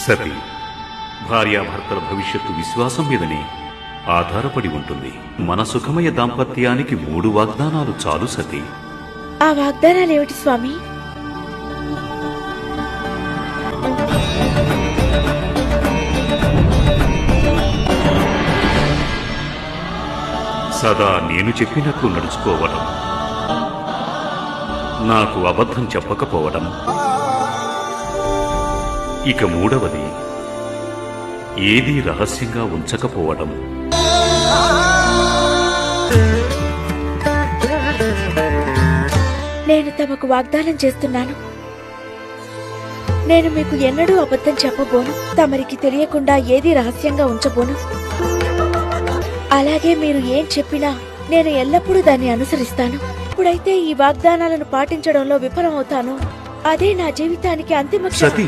సతీ, భార్యాభర్తల భవిష్యత్తు విశ్వాసం మీదనే ఆధారపడి ఉంటుంది. మన సుఖమయ దాంపత్యానికి 3 వాగ్దానాలు చాలు సతీ. ఆ వాగ్దానాలేమిటి స్వామి? సదా నేను చెప్పినట్లు నడుచుకోవడం, నాకు అబద్ధం చెప్పకపోవడం, ఇక 3వది ఏదీ రహస్యంగా ఉంచకపోవడం. నేను తమకు వాగ్దానం చేస్తున్నాను, నేను మీకు ఎన్నడూ అబద్ధం చెప్పబోను. తమరికి తెలియకుండా ఏది రహస్యంగా ఉంచబోను. అలాగే మీరు ఏం చెప్పినా నేను ఎల్లప్పుడూ దాన్ని అనుసరిస్తాను. ఇప్పుడైతే ఈ వాగ్దానాలను పాటించడంలో విఫలమవుతాను, అదే నా జీవితానికి అంతిమ సతీ,